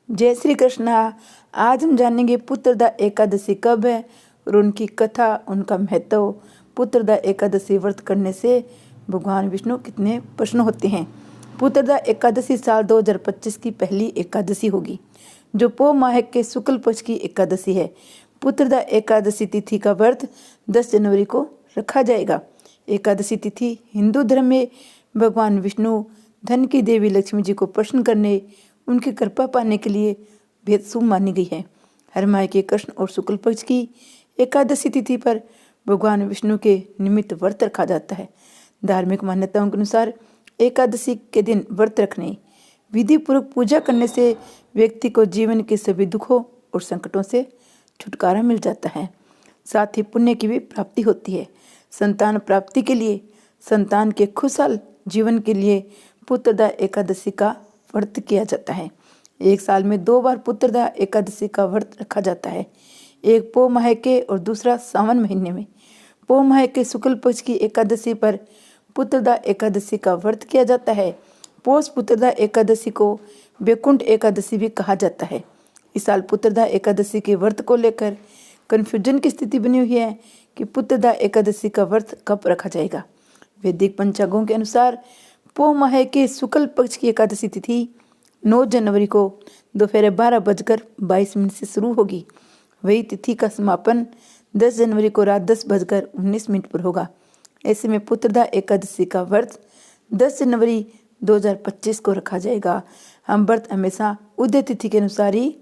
जय श्री कृष्णा। आज हम जानेंगे पुत्रदा एकादशी कब है और उनकी कथा, उनका महत्व। पुत्रदा एकादशी व्रत करने से भगवान विष्णु कितने प्रसन्न होते हैं। पुत्रदा एकादशी साल 2025 की पहली एकादशी होगी, जो पो माह के शुक्ल पक्ष की एकादशी है। पुत्रदा एकादशी तिथि का व्रत 10 जनवरी को रखा जाएगा। एकादशी तिथि हिंदू धर्म में भगवान विष्णु, धन की देवी लक्ष्मी जी को प्रसन्न करने, उनकी कृपा पाने के लिए बेहद शुभ मानी गई है। हर माह के कृष्ण और शुक्ल पक्ष की एकादशी तिथि पर भगवान विष्णु के निमित्त व्रत रखा जाता है। धार्मिक मान्यताओं के अनुसार एकादशी के दिन व्रत रखने, विधि पूर्वक पूजा करने से व्यक्ति को जीवन के सभी दुखों और संकटों से छुटकारा मिल जाता है। साथ ही पुण्य की भी प्राप्ति होती है। संतान प्राप्ति के लिए, संतान के खुशहाल जीवन के लिए पुत्रदा एकादशी का व्रत किया जाता है। एक साल में 2 बार पुत्रदा एकादशी का व्रत रखा जाता है, एक पो माह के और दूसरा सावन महीने में। पो माह के शुक्ल पक्ष की एकादशी पर पुत्रदा एकादशी का व्रत किया जाता है। पोष पुत्रदा एकादशी को वैकुंठ एकादशी भी कहा जाता है। इस साल पुत्रदा एकादशी के व्रत को लेकर कन्फ्यूजन की स्थिति बनी हुई है कि पुत्रदा एकादशी का व्रत कब रखा जाएगा। वैदिक पंचांगों के अनुसार पो माह के शुक्ल पक्ष की एकादशी तिथि 9 जनवरी को दोपहर 12:22 से शुरू होगी। वही तिथि का समापन 10 जनवरी को रात 10:19 पर होगा। ऐसे में पुत्रदा एकादशी का व्रत 10 जनवरी 2025 को रखा जाएगा। हम व्रत हमेशा उदय तिथि के अनुसार ही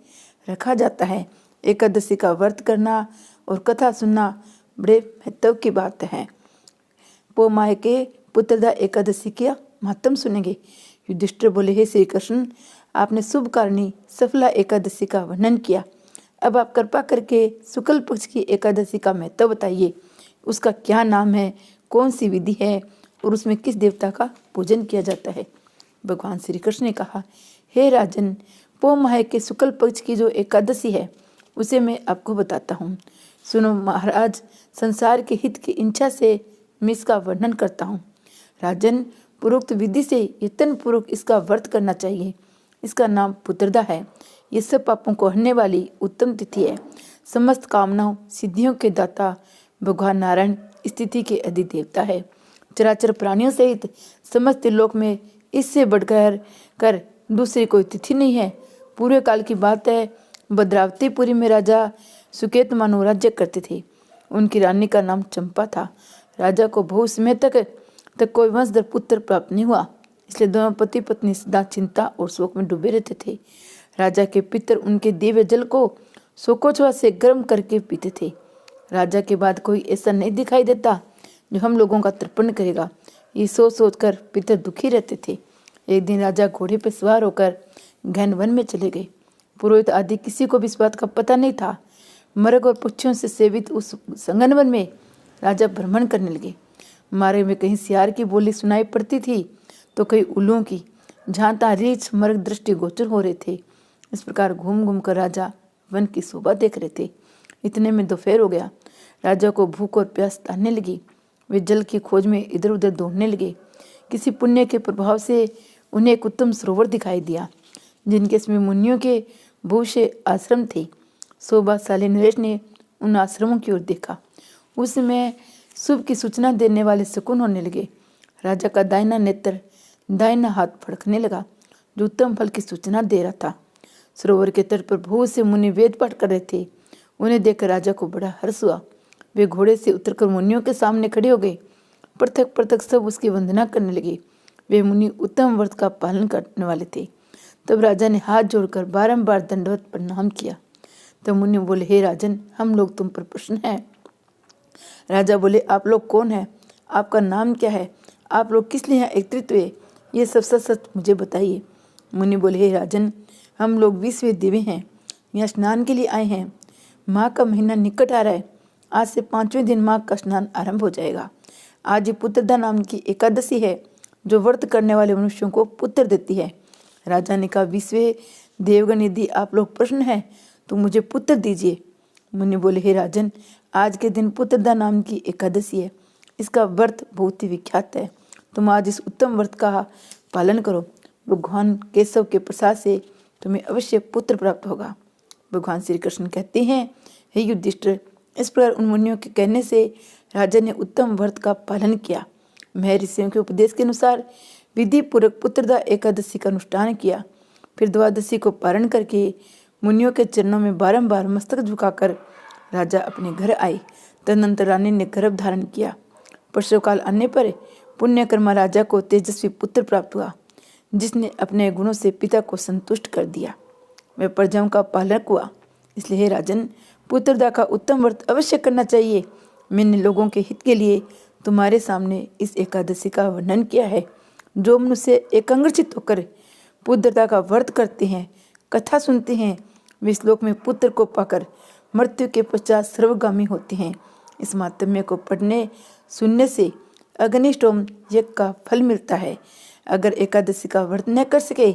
रखा जाता है। एकादशी का व्रत करना और कथा सुनना बड़े महत्व की बात है। पो माह के पुत्रदा एकादशी का महत्व सुनेंगे। युधिष्ठिर बोले, हे श्री कृष्ण, आपने शुभ कारणी सफला एकादशी का वर्णन किया। अब आप कृपा करके शुक्ल पक्ष की एकादशी का महत्व बताइए। उसका क्या नाम है, कौन सी विधि है और उसमें किस देवता का पूजन किया जाता है। भगवान श्री कृष्ण ने कहा, हे राजन, पो माह के शुक्ल पक्ष की जो एकादशी है उसे मैं आपको बताता हूँ। सुनो महाराज, संसार के हित की इच्छा से मैं इसका वर्णन करता हूँ। राजन, पूर्वोक्त विधि से यत्न पूर्वक इसका व्रत करना चाहिए। इसका नाम पुत्रदा है। ये सब पापों को हरने वाली उत्तम तिथि है। समस्त कामनाओं सिद्धियों के दाता भगवान नारायण इस तिथि के अधिदेवता है। चराचर प्राणियों सहित समस्त लोक में इससे बढ़कर कर दूसरी कोई तिथि नहीं है। पूरे काल की बात है, भद्रावतीपुरी में राजा सुकेतमानु राज्य करते थे। उनकी रानी का नाम चंपा था। राजा को बहुत समय तक कोई वंशधर पुत्र प्राप्त नहीं हुआ, इसलिए दोनों पति पत्नी सदा चिंता और शोक में डूबे रहते थे। राजा के पितर उनके दिव्य जल को शोकोच्छ्वास से गर्म करके पीते थे। राजा के बाद कोई ऐसा नहीं दिखाई देता जो हम लोगों का तर्पण करेगा, ये सोच सोचकर पितर दुखी रहते थे। एक दिन राजा घोड़े पर सवार होकर घन वन में चले गए। पुरोहित आदि किसी को भी इस बात का पता नहीं था। मृग और पक्षियों से सेवित उस संगन वन में राजा भ्रमण करने लगे। मार्ग में कहीं सियार की बोली सुनाई पड़ती थी तो कहीं उल्लुओं की। जहाँ तहाँ रीछ मृग दृष्टि गोचर हो रहे थे। इस प्रकार घूम घूम कर राजा वन की शोभा देख रहे थे। इतने में दोपहर हो गया। राजा को भूख और प्यास तानने लगी। वे जल की खोज में इधर उधर दौड़ने लगे। किसी पुण्य के प्रभाव से उन्हें एक उत्तम सरोवर दिखाई दिया, जिनके इसमें मुनियों के बहुत से आश्रम थे। शोभाशाली नरेश ने उन आश्रमों की ओर देखा। उस समय शुभ की सूचना देने वाले शकुन होने लगे। राजा का दाहिना नेत्र, दाहिना हाथ फड़कने लगा, जो उत्तम फल की सूचना दे रहा था। सरोवर के तट पर बहुत से मुनि वेद पाठ कर रहे थे। उन्हें देखकर राजा को बड़ा हर्ष हुआ। वे घोड़े से उतरकर मुनियों के सामने खड़े हो गए। पृथक पृथक सब उसकी वंदना करने लगे। वे मुनि उत्तम व्रत का पालन करने वाले थे। तब राजा ने हाथ जोड़कर बारंबार दंडवत प्रणाम किया। तब मुनि बोले, हे राजन, हम लोग तुम पर प्रसन्न हैं। राजा बोले, आप लोग कौन हैं? आपका नाम क्या है? आप लोग किस लिए यहाँ एकत्रित हुए? ये सब सच सच मुझे बताइए। मुनि बोले, हे राजन, हम लोग 20वें दिव्य हैं, यहाँ स्नान के लिए आए हैं। माघ का महीना निकट आ रहा है। आज से 5वें दिन माघ का स्नान आरंभ हो जाएगा। आज ये पुत्रदा नाम की एकादशी है, जो व्रत करने वाले मनुष्यों को पुत्र देती है। राजा ने कहा, 20वें देवगण, यदि आप लोग प्रसन्न हैं तो मुझे पुत्र दीजिए। मुनि बोले, हे राजन, आज के दिन पुत्रदा नाम की एकादशी है। इसका व्रत बहुत ही विख्यात है। तुम आज इस उत्तम व्रत का पालन करो। भगवान केशव के प्रसाद से तुम्हें अवश्य पुत्र प्राप्त होगा। भगवान श्री कृष्ण कहते हैं, हे युधिष्ठिर, इस प्रकार उन मुनियों के कहने से राजा ने उत्तम व्रत का पालन किया। महर्षियों के उपदेश के अनुसार विधि पूर्वक पुत्रदा एकादशी का अनुष्ठान किया। फिर द्वादशी को पारण करके मुनियों के चरणों में बारंबार मस्तक झुकाकर राजा अपने घर आए। तदनंतर रानी ने गर्भ धारण किया। प्रसवकाल आने पर पुण्यकर्मा राजा को तेजस्वी पुत्र प्राप्त हुआ, जिसने अपने गुणों से पिता को संतुष्ट कर दिया। वह प्रजाओं का पालक हुआ। इसलिए हे राजन, पुत्रदा का उत्तम व्रत अवश्य करना चाहिए। मैंने लोगों के हित के लिए तुम्हारे सामने इस एकादशी का वर्णन किया है। जो मनुष्य एकाग्रचित्त होकर पुत्रदा का व्रत करते हैं, कथा सुनते हैं, वे श्लोक में पुत्र को पाकर मृत्यु के पश्चात सर्वगामी होते हैं। इस महात्म्य को पढ़ने सुनने से अग्निष्टोम यज्ञ का फल मिलता है। अगर एकादशी का व्रत न कर सके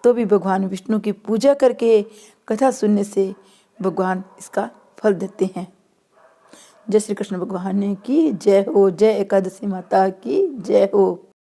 तो भी भगवान विष्णु की पूजा करके कथा सुनने से भगवान इसका फल देते हैं। जय श्री कृष्ण भगवान की जय हो। जय एकादशी माता की जय हो।